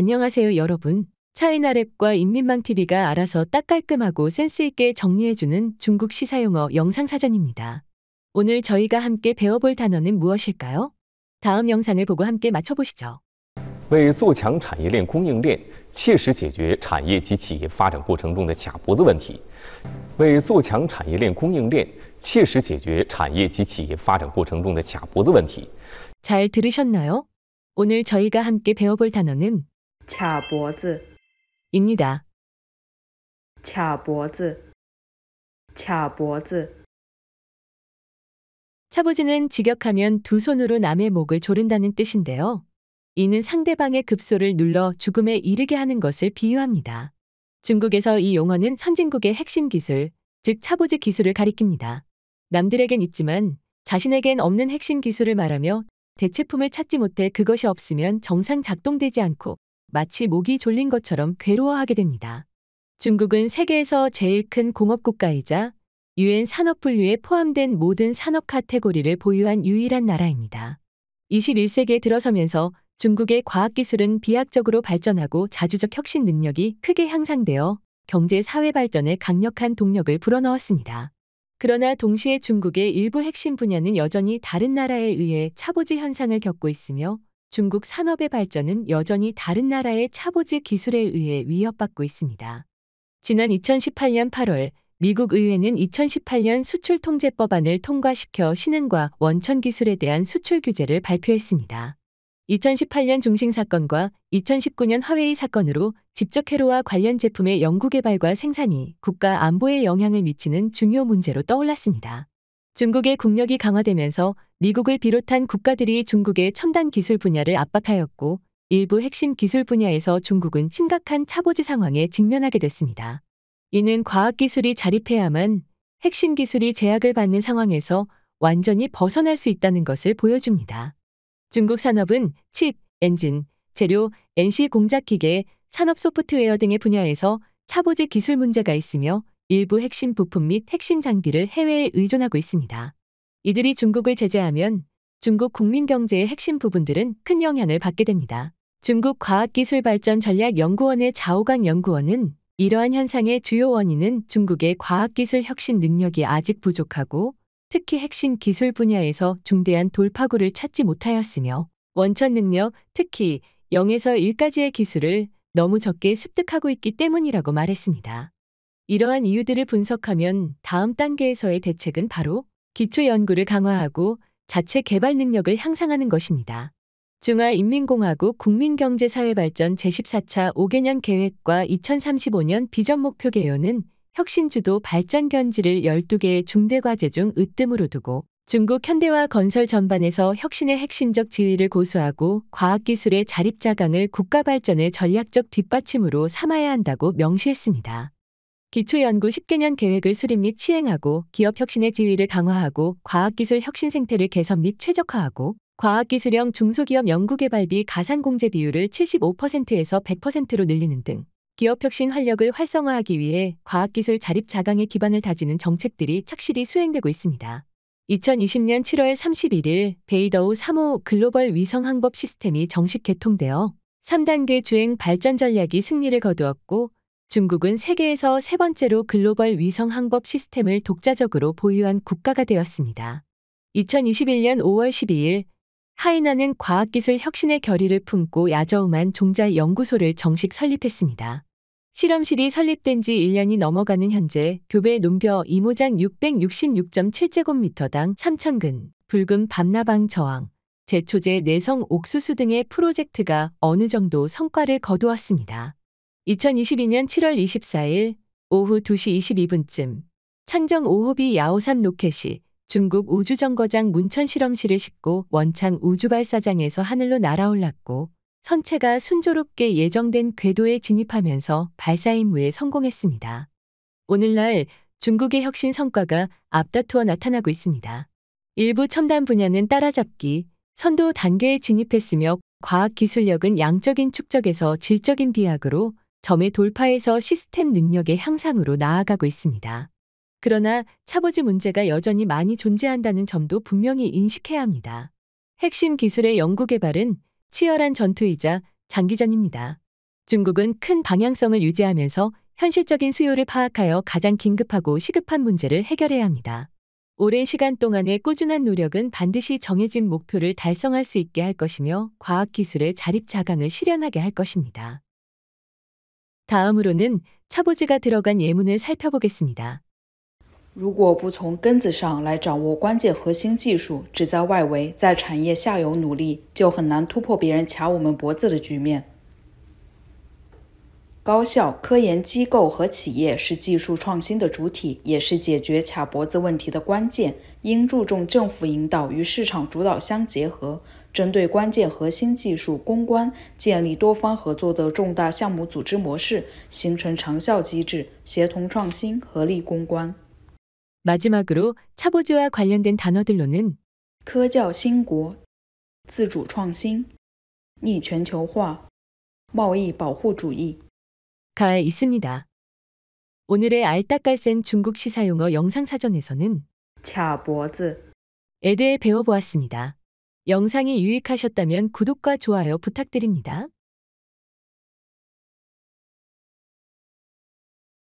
안녕하세요, 여러분. 차이나랩과 인민망TV가 알아서 딱 깔끔하고 센스있게 정리해주는 중국 시사용어 영상사전입니다. 오늘 저희가 함께 배워볼 단어는 무엇일까요? 다음 영상을 보고 함께 맞춰보시죠. 为做强产业链供应链，切实解决产业及企业发展过程中的卡脖子问题。为做强产业链供应链，切实解决产业及企业发展过程中的卡脖子问题。 잘 들으셨나요? 오늘 저희가 함께 배워볼 단어는 卡脖子 입니다. 卡脖子卡脖子 차보지는 직역하면 두 손으로 남의 목을 조른다는 뜻인데요. 이는 상대방의 급소를 눌러 죽음에 이르게 하는 것을 비유합니다. 중국에서 이 용어는 선진국의 핵심 기술, 즉 차보지 기술을 가리킵니다. 남들에겐 있지만 자신에겐 없는 핵심 기술을 말하며 대체품을 찾지 못해 그것이 없으면 정상 작동되지 않고 마치 목이 졸린 것처럼 괴로워하게 됩니다. 중국은 세계에서 제일 큰 공업국가이자 UN 산업분류에 포함된 모든 산업 카테고리를 보유한 유일한 나라입니다. 21세기에 들어서면서 중국의 과학기술은 비약적으로 발전하고 자주적 혁신 능력이 크게 향상되어 경제 사회 발전에 강력한 동력을 불어넣었습니다. 그러나 동시에 중국의 일부 핵심 분야는 여전히 다른 나라에 의해 차보지 현상을 겪고 있으며 중국 산업의 발전은 여전히 다른 나라의 차보지 기술에 의해 위협받고 있습니다. 지난 2018년 8월 미국 의회는 2018년 수출통제법안을 통과시켜 신흥과 원천 기술에 대한 수출 규제를 발표했습니다. 2018년 중싱 사건과 2019년 화웨이 사건으로 직접 회로와 관련 제품의 연구개발과 생산이 국가 안보에 영향을 미치는 중요 문제로 떠올랐습니다. 중국의 국력이 강화되면서 미국을 비롯한 국가들이 중국의 첨단 기술 분야를 압박하였고 일부 핵심 기술 분야에서 중국은 심각한 차보지 상황에 직면하게 됐습니다. 이는 과학기술이 자립해야만 핵심 기술이 제약을 받는 상황에서 완전히 벗어날 수 있다는 것을 보여줍니다. 중국 산업은 칩, 엔진, 재료, NC 공작기계, 산업 소프트웨어 등의 분야에서 차보지 기술 문제가 있으며 일부 핵심 부품 및 핵심 장비를 해외에 의존하고 있습니다. 이들이 중국을 제재하면 중국 국민 경제의 핵심 부분들은 큰 영향을 받게 됩니다. 중국 과학기술발전전략연구원의 자오강 연구원은 이러한 현상의 주요 원인은 중국의 과학기술 혁신 능력이 아직 부족하고 특히 핵심 기술 분야에서 중대한 돌파구를 찾지 못하였으며 원천 능력, 특히 0에서 1까지의 기술을 너무 적게 습득하고 있기 때문이라고 말했습니다. 이러한 이유들을 분석하면 다음 단계에서의 대책은 바로 기초 연구를 강화하고 자체 개발 능력을 향상하는 것입니다. 중화인민공화국 국민경제사회발전 제14차 5개년 계획과 2035년 비전 목표 개요는 혁신주도 발전 견지를 12개의 중대 과제 중 으뜸으로 두고 중국 현대화 건설 전반에서 혁신의 핵심적 지위를 고수하고 과학기술의 자립자강을 국가 발전의 전략적 뒷받침으로 삼아야 한다고 명시했습니다. 기초연구 10개년 계획을 수립 및 시행하고 기업 혁신의 지위를 강화하고 과학기술 혁신 생태를 개선 및 최적화하고 과학기술형 중소기업 연구개발비 가산공제 비율을 75%에서 100%로 늘리는 등 기업 혁신 활력을 활성화하기 위해 과학기술 자립 자강의 기반을 다지는 정책들이 착실히 수행되고 있습니다. 2020년 7월 31일 베이더우 3호 글로벌 위성 항법 시스템이 정식 개통되어 3단계 주행 발전 전략이 승리를 거두었고 중국은 세계에서 세 번째로 글로벌 위성 항법 시스템을 독자적으로 보유한 국가가 되었습니다. 2021년 5월 12일 하이난은 과학기술 혁신의 결의를 품고 야저움한 종자 연구소를 정식 설립했습니다. 실험실이 설립된 지 1년이 넘어가는 현재 교배 논벼 이모작 666.7제곱미터당 3,000근, 붉은 밤나방 저항, 제초제 내성 옥수수 등의 프로젝트가 어느 정도 성과를 거두었습니다. 2022년 7월 24일 오후 2시 22분쯤 창정 5호비 야오삼 로켓이 중국 우주정거장 문천 실험실을 싣고 원창 우주발사장에서 하늘로 날아올랐고 선체가 순조롭게 예정된 궤도에 진입하면서 발사 임무에 성공했습니다. 오늘날 중국의 혁신 성과가 앞다투어 나타나고 있습니다. 일부 첨단 분야는 따라잡기, 선도 단계에 진입했으며 과학기술력은 양적인 축적에서 질적인 비약으로 점의 돌파에서 시스템 능력의 향상으로 나아가고 있습니다. 그러나 차보지 문제가 여전히 많이 존재한다는 점도 분명히 인식해야 합니다. 핵심 기술의 연구개발은 치열한 전투이자 장기전입니다. 중국은 큰 방향성을 유지하면서 현실적인 수요를 파악하여 가장 긴급하고 시급한 문제를 해결해야 합니다. 오랜 시간 동안의 꾸준한 노력은 반드시 정해진 목표를 달성할 수 있게 할 것이며 과학기술의 자립자강을 실현하게 할 것입니다. 다음으로는 차보지가 들어간 예문을 살펴보겠습니다. 如果不从根子上来掌握关键核心技术，只在外围，在产业下游努力，就很难突破别人卡我们脖子的局面。高校、科研机构和企业是技术创新的主体，也是解决卡脖子问题的关键。应注重政府引导与市场主导相结合，针对关键核心技术攻关，建立多方合作的重大项目组织模式，形成长效机制，协同创新，合力攻关。 마지막으로 차보지와 관련된 단어들로는 科教兴国、自主创新、逆全球化、贸易保护主义 가 있습니다. 오늘의 알딱갈센 중국 시사용어 영상사전에서는 卡脖子 에 대해 배워보았습니다. 영상이 유익하셨다면 구독과 좋아요 부탁드립니다.